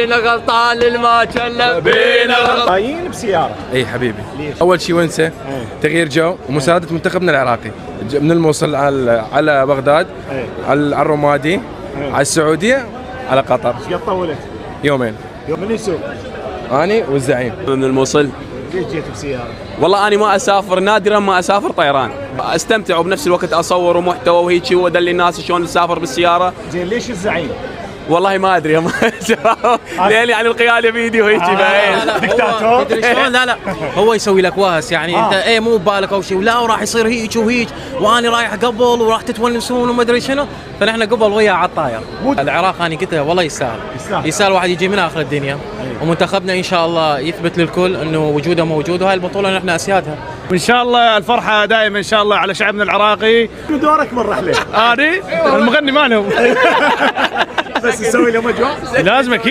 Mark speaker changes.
Speaker 1: بينا غلطان للماتش هلا بينا غلطان.
Speaker 2: جايين بسيارة.
Speaker 3: اي حبيبي. اول شيء ونسه تغيير جو ومساندة منتخبنا العراقي من الموصل على بغداد، على الرمادي، على السعودية، على قطر.
Speaker 2: ايش قد طولت؟
Speaker 3: يومين.
Speaker 2: من يسوق؟
Speaker 3: اني والزعيم.
Speaker 4: من الموصل.
Speaker 2: ليش جيت بسيارة؟
Speaker 4: والله أنا ما أسافر، نادرا ما أسافر طيران، أستمتع وبنفس الوقت أصور محتوى وهيك وأدلي الناس شلون نسافر بالسيارة.
Speaker 2: زين ليش الزعيم؟
Speaker 4: والله ما أدري لين يعني القيادة بيدي وهيك
Speaker 2: دكتاتور.
Speaker 5: تدري شلون؟ لا هو يسوي لك واس يعني انت مو ببالك او شيء، لا وراح يصير هيك وهيك، وانا رايح قبل وراح تتونسون وما ادري شنو، فنحن قبل وياه على الطاير. العراق انا قلت له والله يستاهل واحد يجي من اخر الدنيا، ومنتخبنا ان شاء الله يثبت للكل انه وجوده موجود، وهاي البطوله نحن اسيادها.
Speaker 6: وان شاء الله الفرحه دائما ان شاء الله على شعبنا العراقي.
Speaker 2: شو دورك بالرحلة؟
Speaker 6: اني المغني مالهم
Speaker 2: بس نسوي لهم اجواء؟
Speaker 6: لازم اكيد.